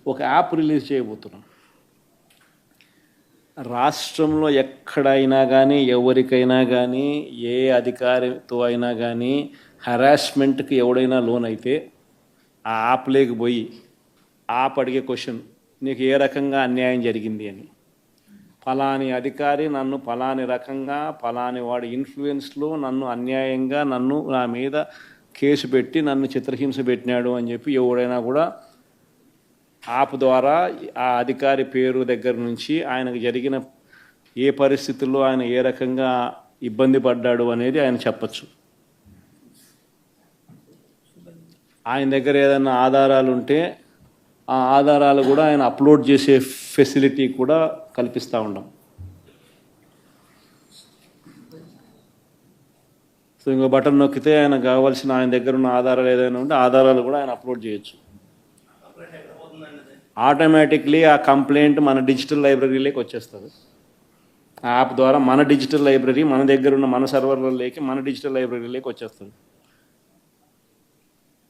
ఒక app release చేయబోతున్నాం. రాష్ట్రంలో ఎక్కడైనా కానీ ఎవరికైనా కానీ ఏ అధికారితో అయినా కానీ హరాస్మెంట్కి ఎవడైనా లోన్ అయితే ఆ యాప్లోకి పోయి యాప్ అడిగే క్వశ్చన్, నీకు ఏ రకంగా అన్యాయం జరిగింది అని. ఫలాని అధికారి నన్ను ఫలాని రకంగా ఫలాని వాడి ఇన్ఫ్లుయెన్స్లో నన్ను అన్యాయంగా నా మీద కేసు పెట్టి నన్ను చిత్రహింస పెట్టినాడు అని చెప్పి ఎవడైనా కూడా యాప్ ద్వారా ఆ అధికారి పేరు దగ్గర నుంచి ఆయనకు జరిగిన ఏ పరిస్థితుల్లో ఆయన ఏ రకంగా ఇబ్బంది పడ్డాడు అనేది ఆయన చెప్పచ్చు. ఆయన దగ్గర ఏదైనా ఆధారాలు ఉంటే ఆ ఆధారాలు కూడా ఆయన అప్లోడ్ చేసే ఫెసిలిటీ కూడా కల్పిస్తూ ఉన్నాం. సో ఇంకో బటన్ నొక్కితే ఆయన కావాల్సిన ఆయన దగ్గర ఉన్న ఆధారాలు ఏదైనా ఉంటే ఆధారాలు కూడా ఆయన అప్లోడ్ చేయొచ్చు. ఆటోమేటిక్లీ ఆ కంప్లైంట్ మన డిజిటల్ లైబ్రరీలోకి వచ్చేస్తుంది. ఆ యాప్ ద్వారా మన డిజిటల్ లైబ్రరీ మన దగ్గర ఉన్న మన సర్వర్లలోకి మన డిజిటల్ లైబ్రరీలోకి వచ్చేస్తుంది.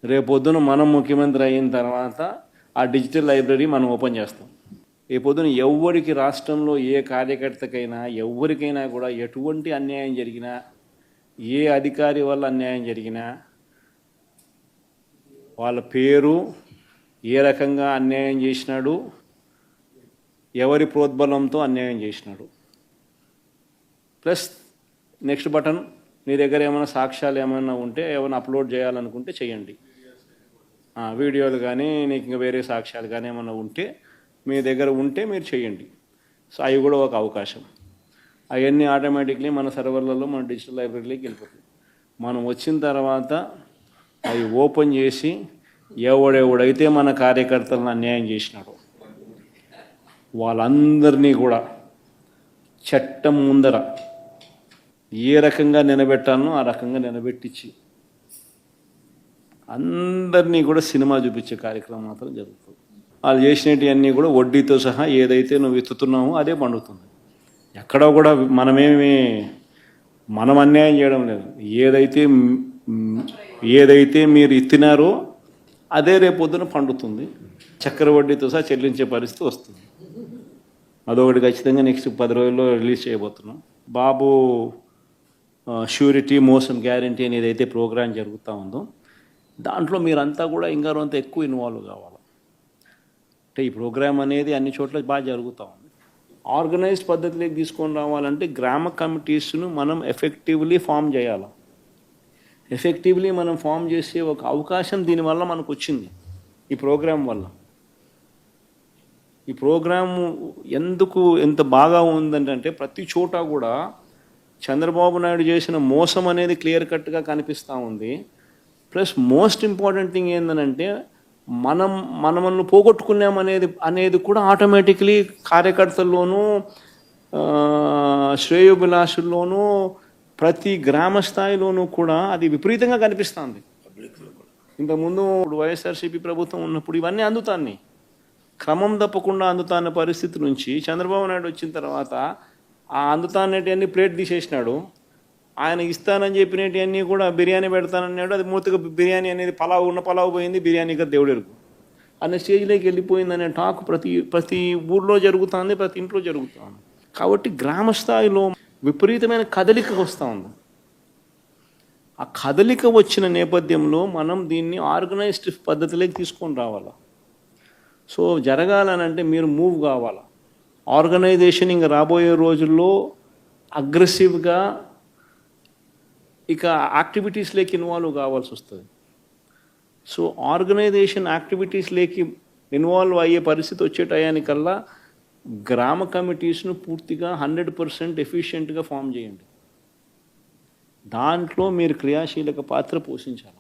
రేపొద్దున మనం ముఖ్యమంత్రి అయిన తర్వాత ఆ డిజిటల్ లైబ్రరీ మనం ఓపెన్ చేస్తాం. రేపొద్దున ఎవరికి రాష్ట్రంలో ఏ కార్యకర్తకైనా ఎవరికైనా కూడా ఎటువంటి అన్యాయం జరిగినా, ఏ అధికారి వల్ల అన్యాయం జరిగినా వాళ్ళ పేరు, ఏ రకంగా అన్యాయం చేసినాడు, ఎవరి ప్రోద్బలంతో అన్యాయం చేసినాడు, ప్లస్ నెక్స్ట్ బటన్, మీ దగ్గర ఏమైనా సాక్ష్యాలు ఏమైనా ఉంటే ఏమైనా అప్లోడ్ చేయాలనుకుంటే చేయండి. వీడియోలు కానీ నీకు ఇంకా వేరే సాక్ష్యాలు కానీ ఏమైనా ఉంటే మీ దగ్గర ఉంటే మీరు చేయండి. సో అవి కూడా ఒక అవకాశం. అవన్నీ ఆటోమేటిక్లీ మన సర్వర్లలో మన డిజిటల్ లైబ్రరీలోకి వెళ్ళిపోతుంది. మనం వచ్చిన తర్వాత అవి ఓపెన్ చేసి ఎవడెవడైతే మన కార్యకర్తలను అన్యాయం చేసినాడో వాళ్ళందరినీ కూడా చట్టం ముందర ఏ రకంగా నిలబెట్టాలనో ఆ రకంగా నిలబెట్టించి అందరినీ కూడా సినిమా చూపించే కార్యక్రమం మాత్రం జరుగుతుంది. వాళ్ళు చేసినవన్నీ కూడా వడ్డీతో సహా ఏదైతే నువ్వు ఎత్తుతున్నావో అదే పండుతుంది. ఎక్కడో కూడా మనం అన్యాయం చేయడం లేదు. ఏదైతే మీరు ఎత్తినారో అదే రేపొద్దున పండుతుంది. చక్కెర వడ్డీతో సహా చెల్లించే పరిస్థితి వస్తుంది. అదొకటి ఖచ్చితంగా నెక్స్ట్ 10 రోజుల్లో రిలీజ్ చేయబోతున్నాం. బాబు ష్యూరిటీ మోసం గ్యారంటీ అనేది అయితే ప్రోగ్రాం జరుగుతూ ఉందో దాంట్లో మీరంతా కూడా ఇంకా కొంత ఎక్కువ ఇన్వాల్వ్ కావాలి. అంటే ఈ ప్రోగ్రాం అనేది అన్ని చోట్ల బాగా జరుగుతూ ఉంది. ఆర్గనైజ్డ్ పద్ధతిలోకి తీసుకొని రావాలంటే గ్రామ కమిటీస్ను మనం ఎఫెక్టివ్లీ ఫామ్ చేయాలి. ఎఫెక్టివ్లీ మనం ఫామ్ చేసే ఒక అవకాశం దీనివల్ల మనకు వచ్చింది ఈ ప్రోగ్రాం వల్ల. ఈ ప్రోగ్రాము ఎందుకు ఎంత బాగా ఉందంటే ప్రతి చోట కూడా చంద్రబాబు నాయుడు చేసిన మోసం అనేది క్లియర్ కట్గా కనిపిస్తూ ఉంది. ప్లస్ మోస్ట్ ఇంపార్టెంట్ థింగ్ ఏంటంటే మనల్ని పోగొట్టుకున్నామనేది కూడా ఆటోమేటిక్లీ కార్యకర్తల్లోనూ శ్రేయోభిలాషుల్లోనూ ప్రతి గ్రామ స్థాయిలోనూ కూడా అది విపరీతంగా కనిపిస్తుంది. ఇంతకుముందు వైఎస్ఆర్సీపీ ప్రభుత్వం ఉన్నప్పుడు ఇవన్నీ అందుతాన్ని క్రమం తప్పకుండా అందుతాన్న పరిస్థితి నుంచి చంద్రబాబు నాయుడు వచ్చిన తర్వాత ఆ అందుతాన్నటివన్నీ ప్లేట్ తీసేసినాడు. ఆయన ఇస్తానని చెప్పినవన్నీ కూడా బిర్యానీ పెడతానన్నాడు. అది మూతగా బిర్యానీ అనేది పలావు పోయింది, బిర్యానీ కదా దేవుడెరుగు అనే స్టేజ్లోకి వెళ్ళిపోయిందనే టాక్ ప్రతి ఊర్లో జరుగుతుంది, ప్రతి ఇంట్లో జరుగుతుంది. కాబట్టి గ్రామ స్థాయిలో విపరీతమైన కదలిక వస్తూ ఉంది. ఆ కదలిక వచ్చిన నేపథ్యంలో మనం దీన్ని ఆర్గనైజ్డ్ పద్ధతిలోకి తీసుకొని రావాలి. సో జరగాలనంటే మీరు మూవ్ కావాలి. ఆర్గనైజేషన్ ఇంకా రాబోయే రోజుల్లో అగ్రెసివ్గా ఇక యాక్టివిటీస్లోకి ఇన్వాల్వ్ కావాల్సి వస్తుంది. సో ఆర్గనైజేషన్ యాక్టివిటీస్లోకి ఇన్వాల్వ్ అయ్యే పరిస్థితి వచ్చే టయానికల్లా గ్రామ కమిటీస్ను పూర్తిగా 100% ఎఫిషియెంట్గా ఫామ్ చేయండి. దాంట్లో మీరు క్రియాశీలక పాత్ర పోషించాలి.